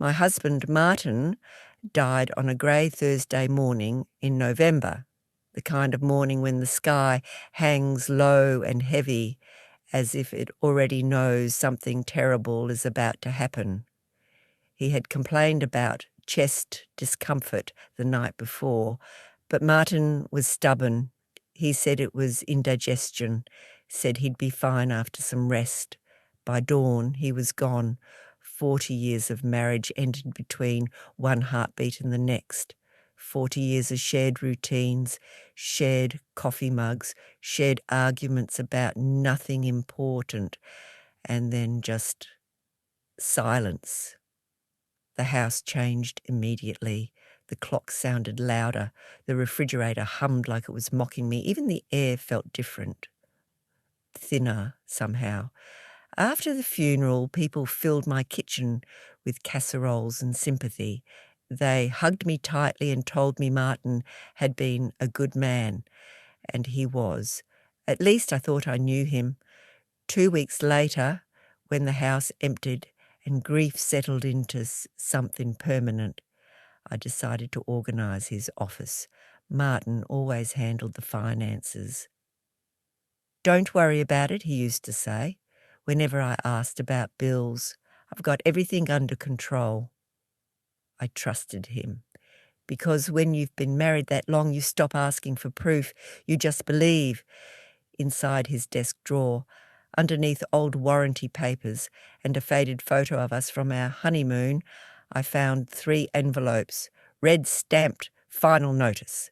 My husband, Martin, died on a grey Thursday morning in November, the kind of morning when the sky hangs low and heavy, as if it already knows something terrible is about to happen. He had complained about chest discomfort the night before, but Martin was stubborn. He said it was indigestion, said he'd be fine after some rest. By dawn, he was gone. 40 years of marriage ended between one heartbeat and the next. 40 years of shared routines, shared coffee mugs, shared arguments about nothing important, and then just silence. The house changed immediately. The clock sounded louder. The refrigerator hummed like it was mocking me. Even the air felt different, thinner somehow. After the funeral, people filled my kitchen with casseroles and sympathy. They hugged me tightly and told me Martin had been a good man, and he was. At least I thought I knew him. 2 weeks later, when the house emptied and grief settled into something permanent, I decided to organise his office. Martin always handled the finances. "Don't worry about it," he used to say, whenever I asked about bills. "I've got everything under control." I trusted him, because when you've been married that long, you stop asking for proof. You just believe. Inside his desk drawer, underneath old warranty papers and a faded photo of us from our honeymoon, I found 3 envelopes, red stamped final notice.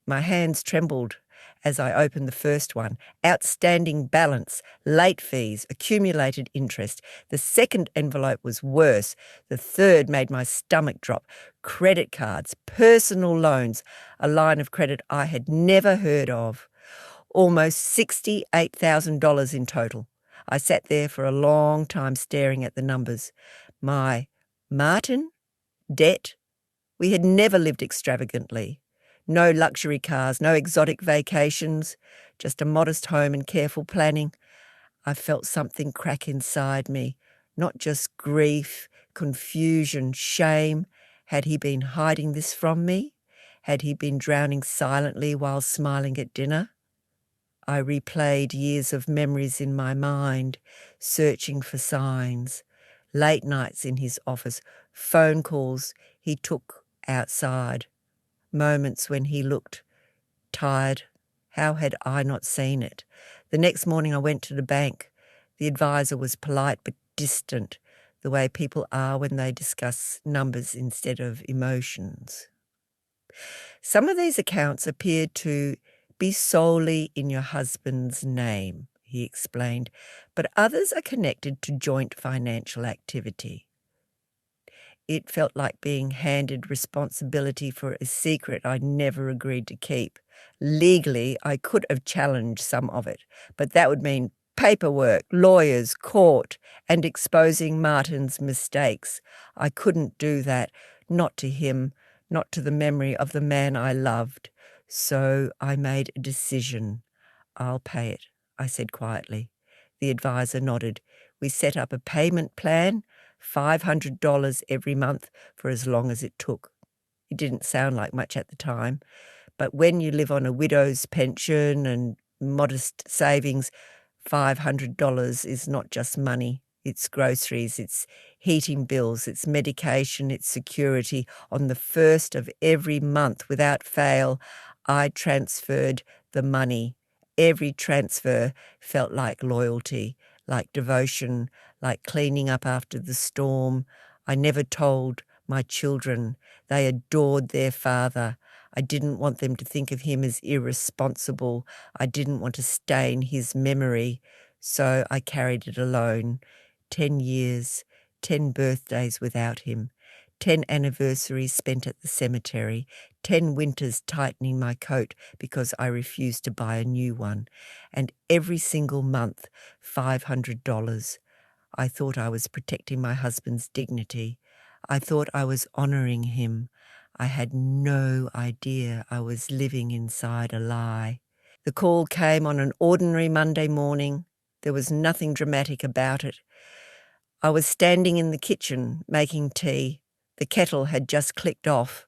My hands trembled as I opened the first one. Outstanding balance, late fees, accumulated interest. The second envelope was worse. The third made my stomach drop. Credit cards, personal loans, a line of credit I had never heard of. Almost $68,000 in total. I sat there for a long time staring at the numbers. My Martin? Debt? We had never lived extravagantly. No luxury cars, no exotic vacations, just a modest home and careful planning. I felt something crack inside me, not just grief, confusion, shame. Had he been hiding this from me? Had he been drowning silently while smiling at dinner? I replayed years of memories in my mind, searching for signs. Late nights in his office, phone calls he took outside, moments when he looked tired. How had I not seen it? The next morning I went to the bank. The advisor was polite but distant, the way people are when they discuss numbers instead of emotions. Some of these accounts appeared to be solely in your husband's name, he explained, but others are connected to joint financial activity. It felt like being handed responsibility for a secret I never agreed to keep. Legally, I could have challenged some of it, but that would mean paperwork, lawyers, court, and exposing Martin's mistakes. I couldn't do that, not to him, not to the memory of the man I loved. So I made a decision. "I'll pay it," I said quietly. The advisor nodded. We set up a payment plan, $500 every month for as long as it took. It didn't sound like much at the time, but when you live on a widow's pension and modest savings, $500 is not just money. It's groceries, it's heating bills, it's medication, it's security. On the first of every month, without fail, I transferred the money. Every transfer felt like loyalty, like devotion, like cleaning up after the storm. I never told my children. They adored their father. I didn't want them to think of him as irresponsible. I didn't want to stain his memory, so I carried it alone. 10 years, 10 birthdays without him, 10 anniversaries spent at the cemetery, 10 winters tightening my coat because I refused to buy a new one, and every single month, $500. I thought I was protecting my husband's dignity. I thought I was honouring him. I had no idea I was living inside a lie. The call came on an ordinary Monday morning. There was nothing dramatic about it. I was standing in the kitchen making tea. The kettle had just clicked off.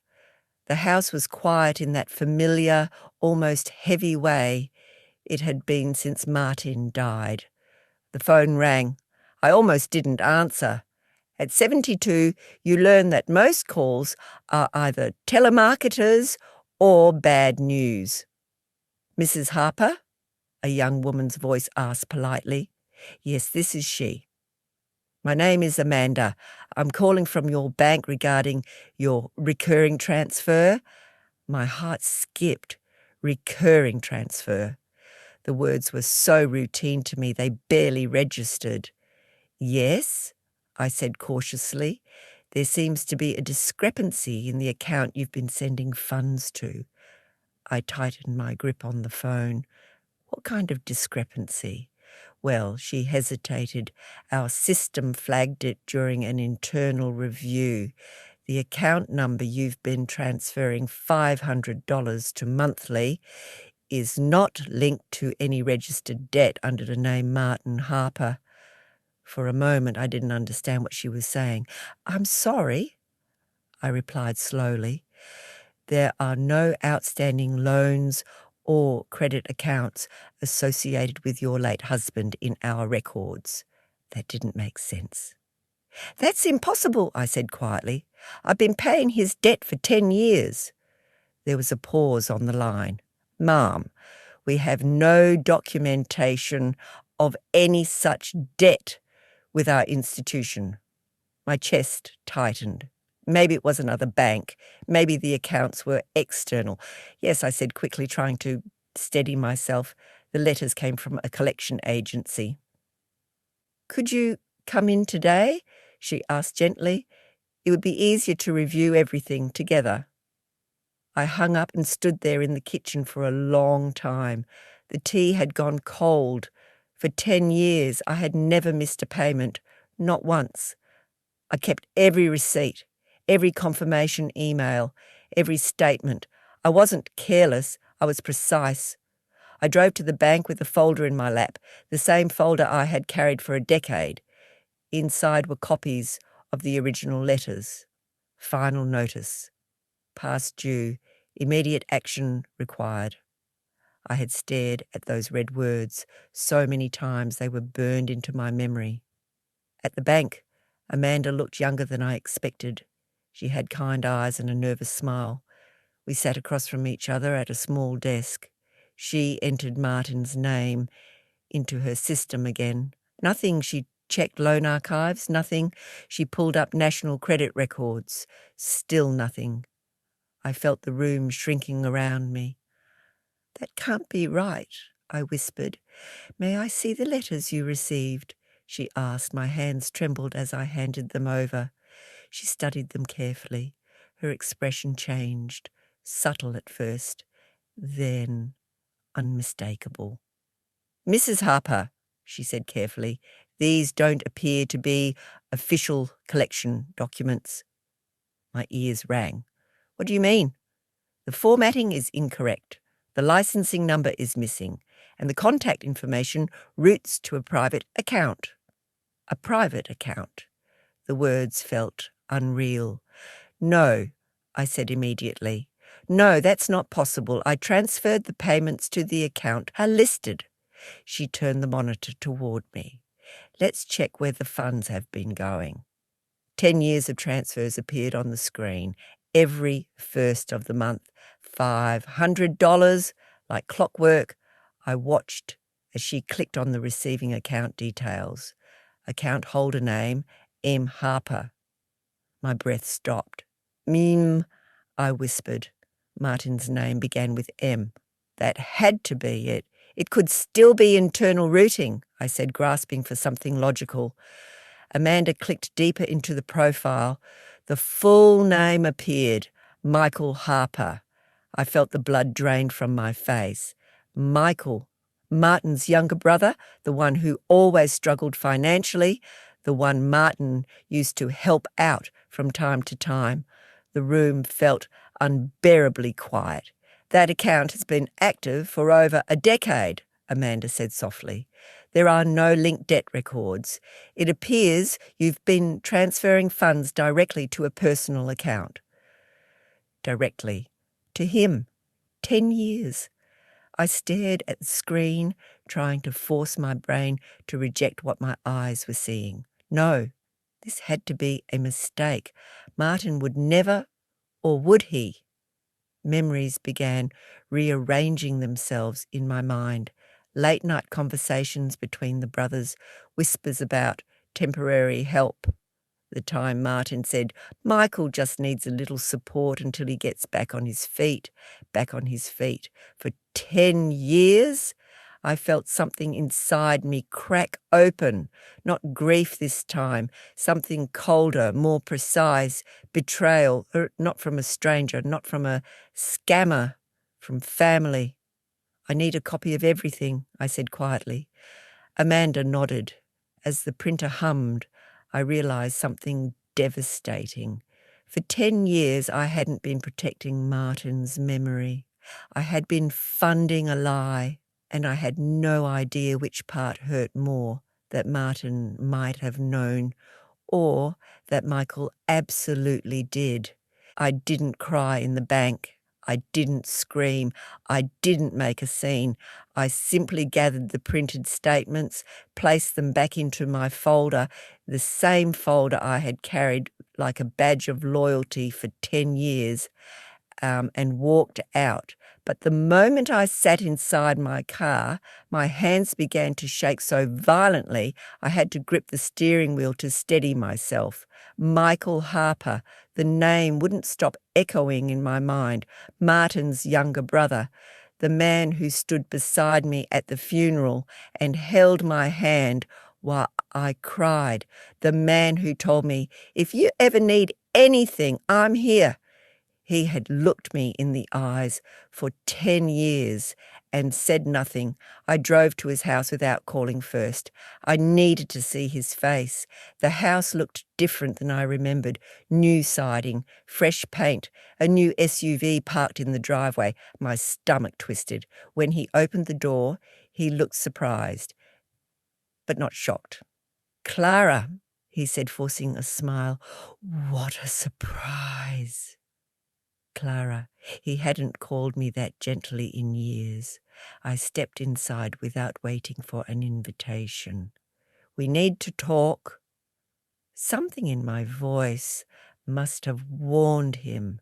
The house was quiet in that familiar, almost heavy way it had been since Martin died. The phone rang. I almost didn't answer. At 72, you learn that most calls are either telemarketers or bad news. "Mrs. Harper?" a young woman's voice asked politely. "Yes, this is she." "My name is Amanda. I'm calling from your bank regarding your recurring transfer." My heart skipped. Recurring transfer. The words were so routine to me they barely registered. "Yes," I said cautiously. "There seems to be a discrepancy in the account you've been sending funds to." I tightened my grip on the phone. "What kind of discrepancy?" "Well," she hesitated, "our system flagged it during an internal review. The account number you've been transferring $500 to monthly is not linked to any registered debt under the name Martin Harper." For a moment I didn't understand what she was saying. "I'm sorry," I replied slowly. "There are no outstanding loans or credit accounts associated with your late husband in our records." That didn't make sense. "That's impossible," I said quietly. "I've been paying his debt for 10 years. There was a pause on the line. "Ma'am, we have no documentation of any such debt with our institution." My chest tightened. Maybe it was another bank. Maybe the accounts were external. "Yes," I said quickly, trying to steady myself. "The letters came from a collection agency." "Could you come in today?" she asked gently. "It would be easier to review everything together." I hung up and stood there in the kitchen for a long time. The tea had gone cold. For 10 years I had never missed a payment, not once. I kept every receipt, every confirmation email, every statement. I wasn't careless, I was precise. I drove to the bank with a folder in my lap, the same folder I had carried for a decade. Inside were copies of the original letters. Final notice. Past due. Immediate action required. I had stared at those red words so many times they were burned into my memory. At the bank, Amanda looked younger than I expected. She had kind eyes and a nervous smile. We sat across from each other at a small desk. She entered Martin's name into her system again. Nothing. She checked loan archives. Nothing. She pulled up national credit records. Still nothing. I felt the room shrinking around me. "That can't be right," I whispered. "May I see the letters you received?" she asked. My hands trembled as I handed them over. She studied them carefully. Her expression changed, subtle at first, then unmistakable. "Mrs. Harper," she said carefully, "these don't appear to be official collection documents." My ears rang. "What do you mean?" "The formatting is incorrect. The licensing number is missing, and the contact information routes to a private account." A private account. The words felt unreal. "No," I said immediately. "No, that's not possible. I transferred the payments to the account are listed." She turned the monitor toward me. "Let's check where the funds have been going." 10 years of transfers appeared on the screen. Every first of the month. $500, like clockwork. I watched as she clicked on the receiving account details. Account holder name, M. Harper. My breath stopped. "Mim," I whispered. Martin's name began with M. That had to be it. It could still be internal routing, I said, grasping for something logical. Amanda clicked deeper into the profile. The full name appeared, Michael Harper. I felt the blood drain from my face. Michael, Martin's younger brother, the one who always struggled financially, the one Martin used to help out from time to time. The room felt unbearably quiet. "That account has been active for over a decade," Amanda said softly. There are no linked debt records. It appears you've been transferring funds directly to a personal account. Directly. To him. 10 years. I stared at the screen, trying to force my brain to reject what my eyes were seeing. No, this had to be a mistake. Martin would never, or would he? Memories began rearranging themselves in my mind. Late-night conversations between the brothers, whispers about temporary help. The time Martin said, Michael just needs a little support until he gets back on his feet. Back on his feet. For 10 years? I felt something inside me crack open. Not grief this time. Something colder, more precise. Betrayal. Not from a stranger, not from a scammer. From family. I need a copy of everything, I said quietly. Amanda nodded. As the printer hummed, I realised something devastating. For 10 years I hadn't been protecting Martin's memory. I had been funding a lie, and I had no idea which part hurt more, that Martin might have known, or that Michael absolutely did. I didn't cry in the bank. I didn't scream. I didn't make a scene. I simply gathered the printed statements, placed them back into my folder, the same folder I had carried like a badge of loyalty for 10 years, and walked out. But the moment I sat inside my car, my hands began to shake so violently I had to grip the steering wheel to steady myself. Michael Harper, the name wouldn't stop echoing in my mind. Martin's younger brother, the man who stood beside me at the funeral and held my hand while I cried. The man who told me, if you ever need anything, I'm here. He had looked me in the eyes for 10 years and said nothing. I drove to his house without calling first. I needed to see his face. The house looked different than I remembered. New siding, fresh paint, a new SUV parked in the driveway. My stomach twisted. When he opened the door, he looked surprised, but not shocked. Clara, he said, forcing a smile. What a surprise. Clara. He hadn't called me that gently in years. I stepped inside without waiting for an invitation. We need to talk. Something in my voice must have warned him.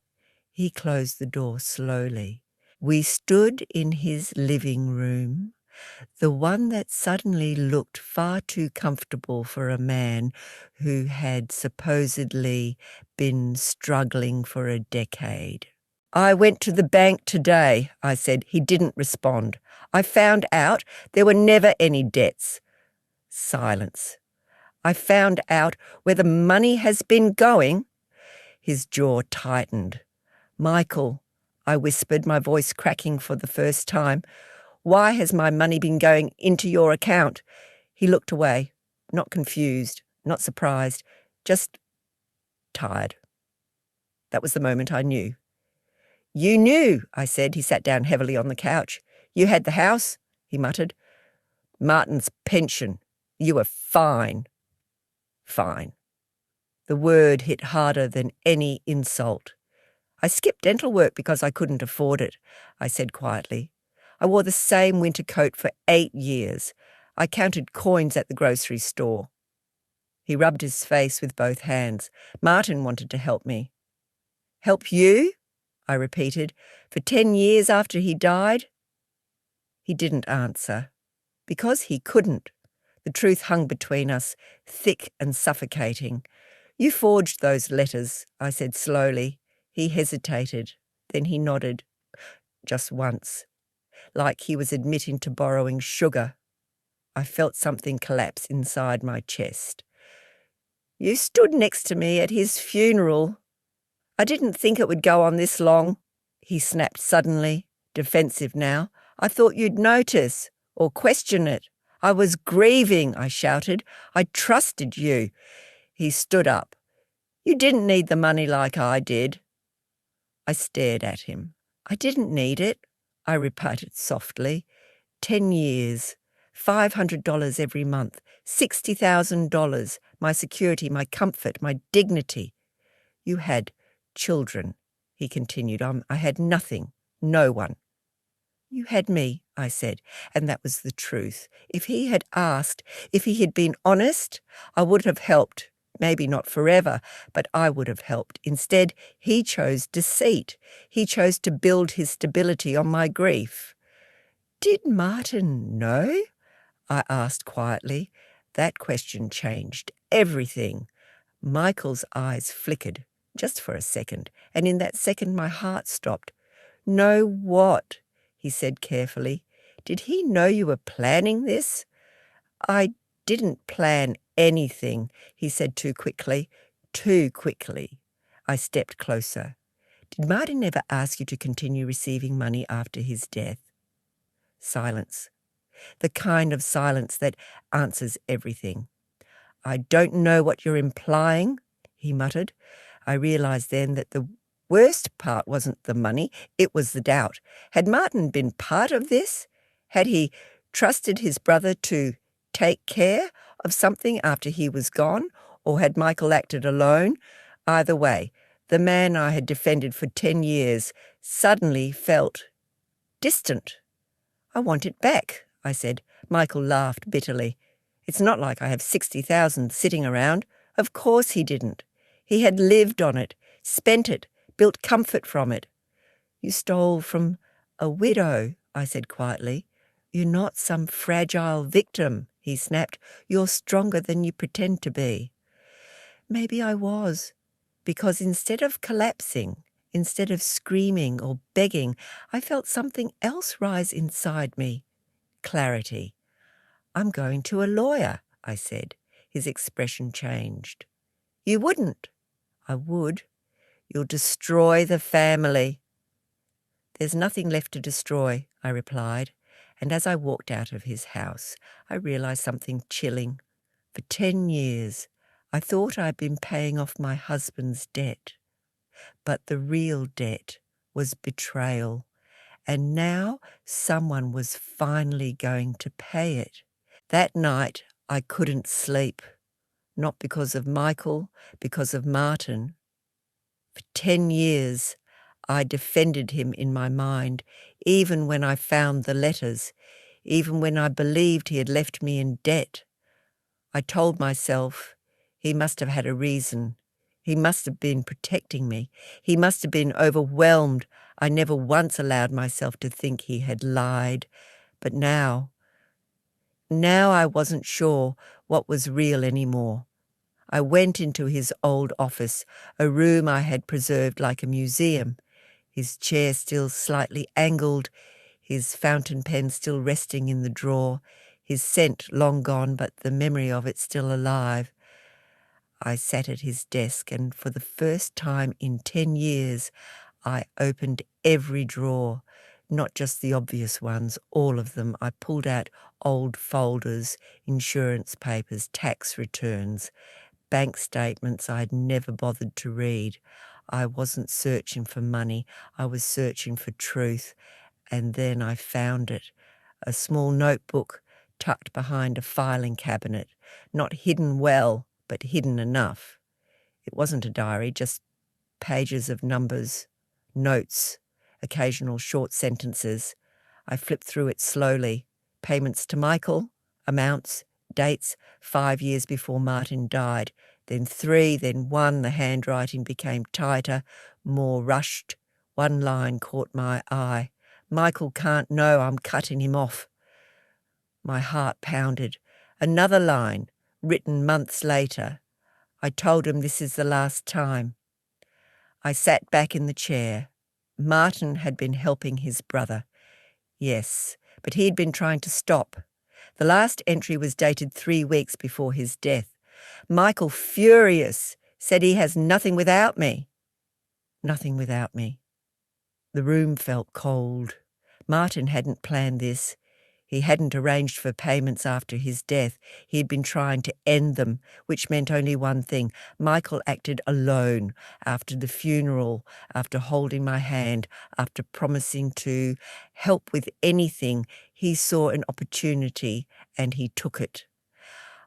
He closed the door slowly. We stood in his living room, the one that suddenly looked far too comfortable for a man who had supposedly been struggling for a decade. I went to the bank today, I said. He didn't respond. I found out there were never any debts. Silence. I found out where the money has been going. His jaw tightened. Michael, I whispered, my voice cracking for the first time. Why has my money been going into your account? He looked away, not confused, not surprised, just tired. That was the moment I knew. You knew, I said. He sat down heavily on the couch. You had the house, he muttered. Martin's pension. You were fine. Fine. The word hit harder than any insult. I skipped dental work because I couldn't afford it, I said quietly. I wore the same winter coat for 8 years. I counted coins at the grocery store. He rubbed his face with both hands. Martin wanted to help me. Help you? I repeated. For 10 years after he died? He didn't answer. Because he couldn't. The truth hung between us, thick and suffocating. You forged those letters, I said slowly. He hesitated. Then he nodded. Just once. Like he was admitting to borrowing sugar. I felt something collapse inside my chest. You stood next to me at his funeral. I didn't think it would go on this long, he snapped suddenly, defensive now. I thought you'd notice or question it. I was grieving, I shouted. I trusted you. He stood up. You didn't need the money like I did. I stared at him. I didn't need it, I repeated softly. 10 years. $500 every month, $60,000, my security, my comfort, my dignity. You had children, he continued. I had nothing, no one. You had me, I said, and that was the truth. If he had asked, if he had been honest, I would have helped. Maybe not forever, but I would have helped. Instead, he chose deceit. He chose to build his stability on my grief. Did Martin know? I asked quietly. That question changed everything. Michael's eyes flickered, just for a second, and in that second my heart stopped. Know what? He said carefully. Did he know you were planning this? I didn't plan anything, he said too quickly. Too quickly. I stepped closer. Did Martin ever ask you to continue receiving money after his death? Silence. The kind of silence that answers everything. I don't know what you're implying, he muttered. I realized then that the worst part wasn't the money, it was the doubt. Had Martin been part of this? Had he trusted his brother to take care of something after he was gone, or had Michael acted alone? Either way, the man I had defended for 10 years suddenly felt distant. I want it back, I said. Michael laughed bitterly. It's not like I have 60,000 sitting around. Of course he didn't. He had lived on it, spent it, built comfort from it. You stole from a widow, I said quietly. You're not some fragile victim, he snapped. You're stronger than you pretend to be. Maybe I was, because instead of collapsing, instead of screaming or begging, I felt something else rise inside me. Clarity. I'm going to a lawyer, I said. His expression changed. You wouldn't. I would. You'll destroy the family. There's nothing left to destroy, I replied, and as I walked out of his house, I realized something chilling. For 10 years, I thought I'd been paying off my husband's debt, but the real debt was betrayal, and now someone was finally going to pay it. That night, I couldn't sleep, not because of Michael, because of Martin. For 10 years, I defended him in my mind, even when I found the letters, even when I believed he had left me in debt. I told myself he must have had a reason. He must have been protecting me. He must have been overwhelmed. I never once allowed myself to think he had lied. But now I wasn't sure what was real anymore. I went into his old office, a room I had preserved like a museum, his chair still slightly angled, his fountain pen still resting in the drawer, his scent long gone but the memory of it still alive. I sat at his desk, and for the first time in 10 years, I opened every drawer, not just the obvious ones, all of them. I pulled out old folders, insurance papers, tax returns, bank statements I'd never bothered to read. I wasn't searching for money, I was searching for truth, and then I found it. A small notebook tucked behind a filing cabinet, not hidden well, but hidden enough. It wasn't a diary, just pages of numbers, notes, occasional short sentences. I flipped through it slowly. Payments to Michael, amounts, dates, 5 years before Martin died, then 3, then 1. The handwriting became tighter, more rushed. One line caught my eye. Michael can't know I'm cutting him off. My heart pounded. Another line, written months later. I told him this is the last time. I sat back in the chair. Martin had been helping his brother. Yes, but he'd been trying to stop. The last entry was dated 3 weeks before his death. Michael, furious, said he has nothing without me. Nothing without me. The room felt cold. Martin hadn't planned this. He hadn't arranged for payments after his death. He had been trying to end them, which meant only one thing. Michael acted alone after the funeral, after holding my hand, after promising to help with anything. He saw an opportunity and he took it.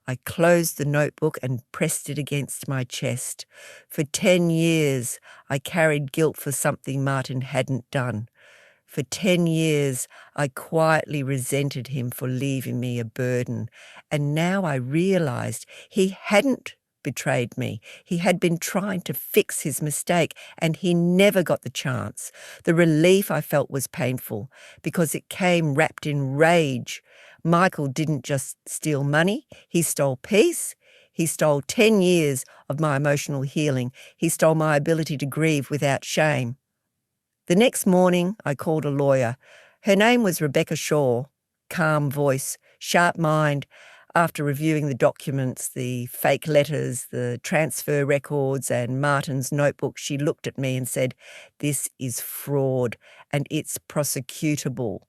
I closed the notebook and pressed it against my chest. For 10 years, I carried guilt for something Martin hadn't done. For 10 years, I quietly resented him for leaving me a burden. And now I realized he hadn't betrayed me. He had been trying to fix his mistake, and he never got the chance. The relief I felt was painful because it came wrapped in rage. Michael didn't just steal money, he stole peace. He stole 10 years of my emotional healing. He stole my ability to grieve without shame. The next morning, I called a lawyer. Her name was Rebecca Shaw. Calm voice, sharp mind. After reviewing the documents, the fake letters, the transfer records, and Martin's notebook, she looked at me and said, "This is fraud, and it's prosecutable."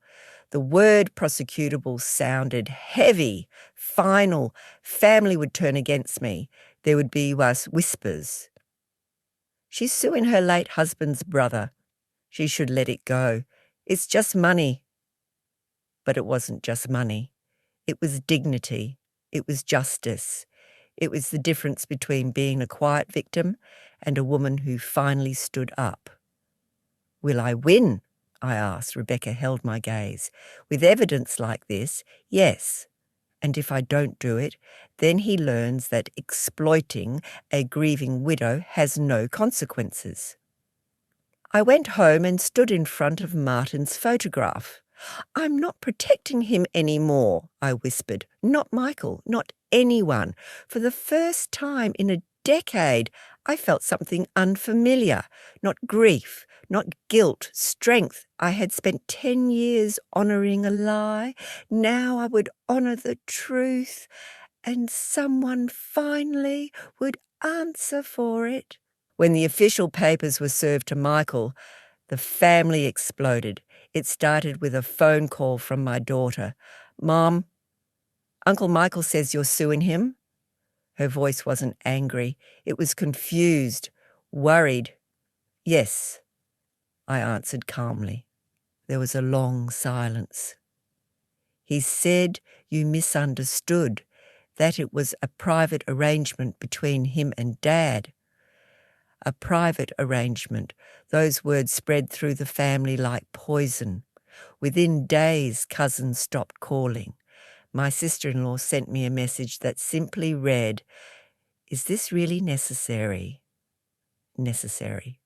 The word prosecutable sounded heavy, final. Family would turn against me. There would be whispers. She's suing her late husband's brother. She should let it go. It's just money. But it wasn't just money. It was dignity. It was justice. It was the difference between being a quiet victim and a woman who finally stood up. Will I win? I asked. Rebecca held my gaze. With evidence like this, yes. And if I don't do it, then he learns that exploiting a grieving widow has no consequences. I went home and stood in front of Martin's photograph. I'm not protecting him anymore, I whispered. Not Michael, not anyone. For the first time in a decade, I felt something unfamiliar. Not grief, not guilt, strength. I had spent 10 years honouring a lie. Now I would honour the truth, and someone finally would answer for it. When the official papers were served to Michael, the family exploded. It started with a phone call from my daughter. "Mom, Uncle Michael says you're suing him?" Her voice wasn't angry. It was confused, worried. "Yes," I answered calmly. There was a long silence. "He said you misunderstood, that it was a private arrangement between him and Dad." A private arrangement. Those words spread through the family like poison. Within days, cousins stopped calling. My sister-in-law sent me a message that simply read, "Is this really necessary?" Necessary.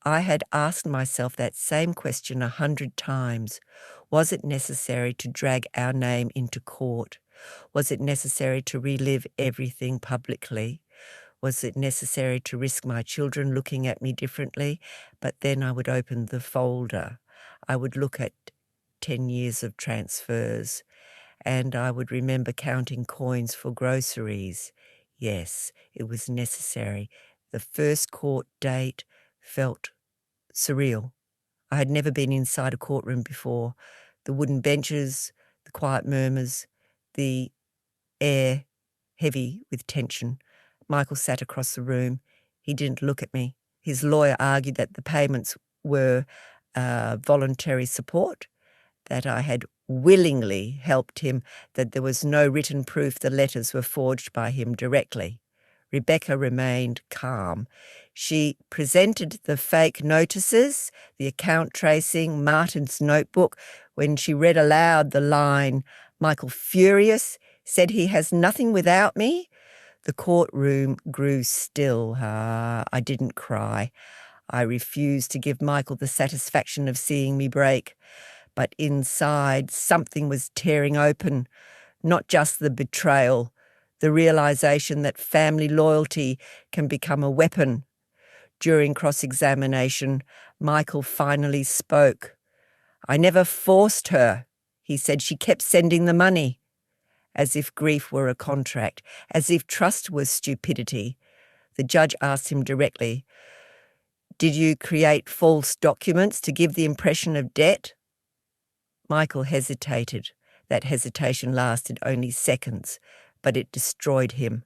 I had asked myself that same question 100 times. Was it necessary to drag our name into court? Was it necessary to relive everything publicly? Was it necessary to risk my children looking at me differently? But then I would open the folder. I would look at 10 years of transfers, and I would remember counting coins for groceries. Yes, it was necessary. The first court date felt surreal. I had never been inside a courtroom before. The wooden benches, the quiet murmurs, the air heavy with tension. Michael sat across the room. He didn't look at me. His lawyer argued that the payments were voluntary support, that I had willingly helped him, that there was no written proof the letters were forged by him directly. Rebecca remained calm. She presented the fake notices, the account tracing, Martin's notebook. When she read aloud the line, "Michael furious, said he has nothing without me," the courtroom grew still. I didn't cry. I refused to give Michael the satisfaction of seeing me break. But inside, something was tearing open. Not just the betrayal, the realization that family loyalty can become a weapon. During cross-examination, Michael finally spoke. "I never forced her," he said. "She kept sending the money." As if grief were a contract, as if trust was stupidity. The judge asked him directly, "Did you create false documents to give the impression of debt?" Michael hesitated. That hesitation lasted only seconds, but it destroyed him.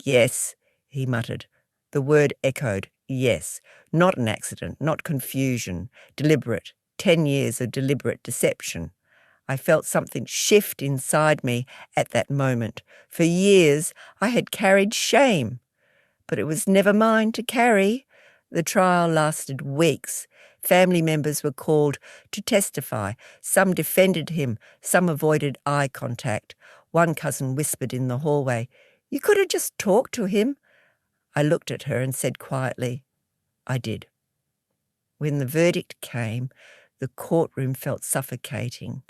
"Yes," he muttered. The word echoed. Yes. Not an accident, not confusion. Deliberate. 10 years of deliberate deception. I felt something shift inside me at that moment. For years I had carried shame, but it was never mine to carry. The trial lasted weeks. Family members were called to testify. Some defended him, some avoided eye contact. One cousin whispered in the hallway, "You could have just talked to him." I looked at her and said quietly, "I did." When the verdict came, the courtroom felt suffocating.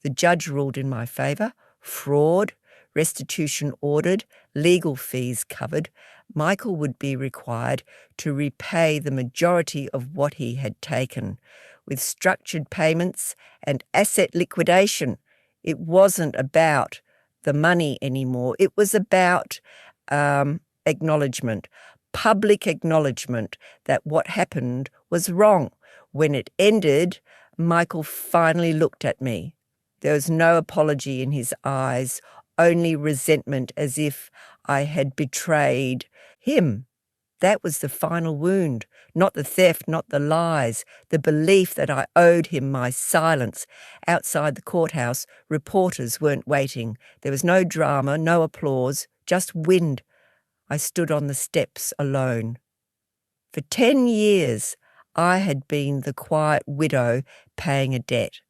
The judge ruled in my favour: fraud, restitution ordered, legal fees covered. Michael would be required to repay the majority of what he had taken, with structured payments and asset liquidation. It wasn't about the money anymore. It was about acknowledgement, public acknowledgement that what happened was wrong. When it ended, Michael finally looked at me. There was no apology in his eyes, only resentment, as if I had betrayed him. That was the final wound, not the theft, not the lies, the belief that I owed him my silence. Outside the courthouse, reporters weren't waiting. There was no drama, no applause, just wind. I stood on the steps alone. For 10 years, I had been the quiet widow paying a debt.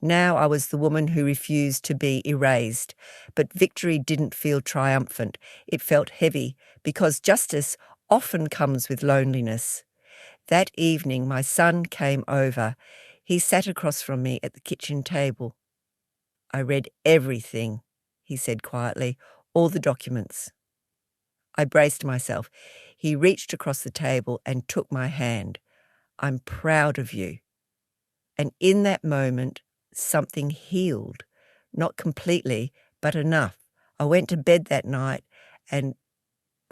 Now I was the woman who refused to be erased. But victory didn't feel triumphant. It felt heavy, because justice often comes with loneliness. That evening, my son came over. He sat across from me at the kitchen table. "I read everything," he said quietly, "all the documents." I braced myself. He reached across the table and took my hand. "I'm proud of you." And in that moment, something healed. Not completely, but enough. I went to bed that night, and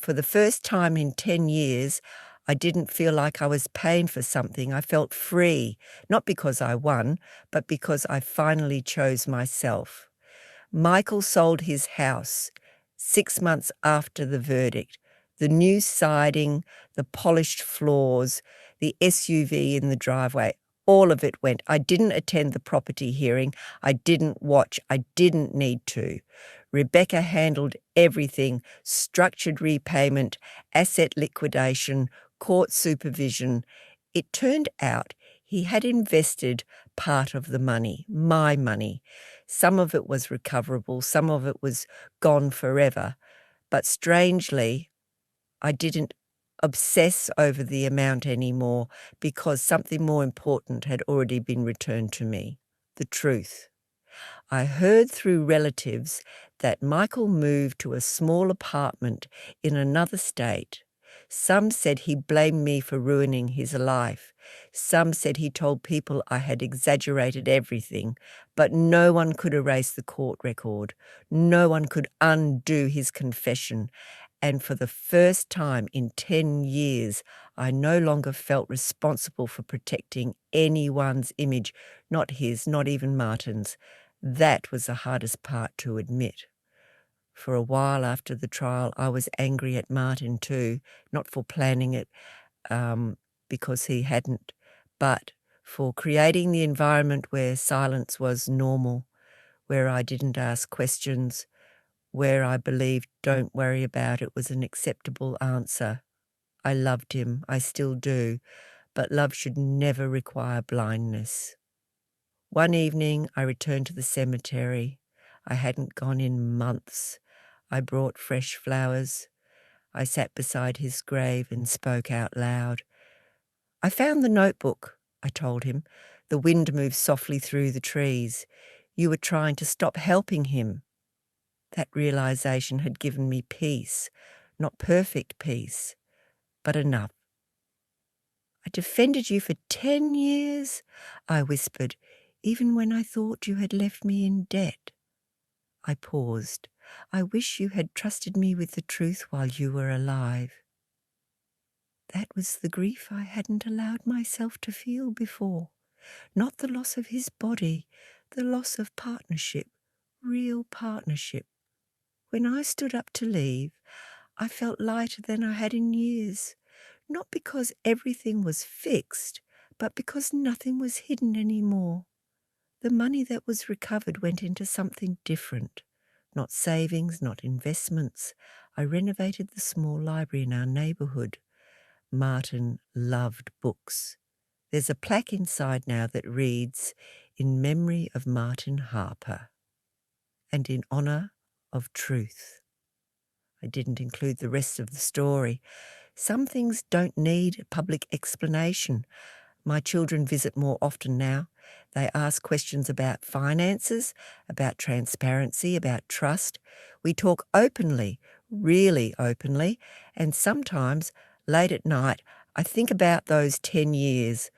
for the first time in 10 years, I didn't feel like I was paying for something. I felt free, not because I won, but because I finally chose myself. Michael sold his house 6 months after the verdict. The new siding, the polished floors, the SUV in the driveway, all of it went. I didn't attend the property hearing. I didn't watch. I didn't need to. Rebecca handled everything: structured repayment, asset liquidation, court supervision. It turned out he had invested part of the money, my money. Some of it was recoverable, some of it was gone forever. But strangely, I didn't obsess over the amount anymore, because something more important had already been returned to me: the truth. I heard through relatives that Michael moved to a small apartment in another state. Some said he blamed me for ruining his life. Some said he told people I had exaggerated everything, but no one could erase the court record. No one could undo his confession. And for the first time in 10 years, I no longer felt responsible for protecting anyone's image, not his, not even Martin's. That was the hardest part to admit. For a while after the trial, I was angry at Martin too, not for planning it, because he hadn't, but for creating the environment where silence was normal, where I didn't ask questions, where I believed "don't worry about it" was an acceptable answer. I loved him, I still do, but love should never require blindness. One evening I returned to the cemetery. I hadn't gone in months. I brought fresh flowers. I sat beside his grave and spoke out loud. "I found the notebook," I told him. "The wind moved softly through the trees. You were trying to stop helping him." That realization had given me peace, not perfect peace, but enough. "I defended you for 10 years," I whispered, "even when I thought you had left me in debt." I paused. "I wish you had trusted me with the truth while you were alive." That was the grief I hadn't allowed myself to feel before. Not the loss of his body, the loss of partnership real partnership. When I stood up to leave, I felt lighter than I had in years, not because everything was fixed, but because nothing was hidden anymore. The money that was recovered went into something different. Not savings, not investments. I renovated the small library in our neighbourhood. Martin loved books. There's a plaque inside now that reads, "In memory of Martin Harper," and in honour of truth. I didn't include the rest of the story. Some things don't need public explanation. My children visit more often now. They ask questions about finances, about transparency, about trust. We talk openly, really openly, and sometimes, late at night, I think about those 10 years,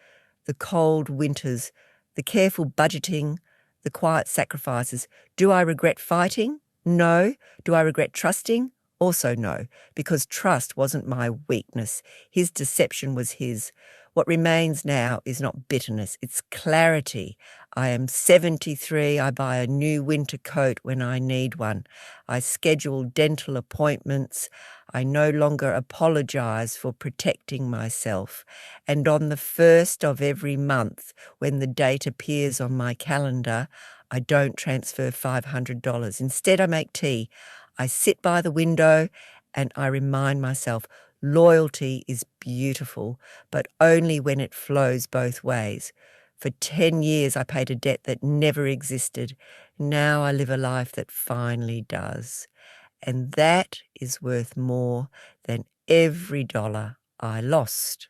the cold winters, the careful budgeting, the quiet sacrifices. Do I regret fighting? No. Do I regret trusting? Also no, because trust wasn't my weakness. His deception was his. What remains now is not bitterness, it's clarity. I am 73, I buy a new winter coat when I need one. I schedule dental appointments. I no longer apologise for protecting myself. And on the 1st of every month, when the date appears on my calendar, I don't transfer $500. Instead, I make tea. I sit by the window and I remind myself, loyalty is beautiful, but only when it flows both ways. For 10 years, I paid a debt that never existed. Now I live a life that finally does. And that is worth more than every dollar I lost.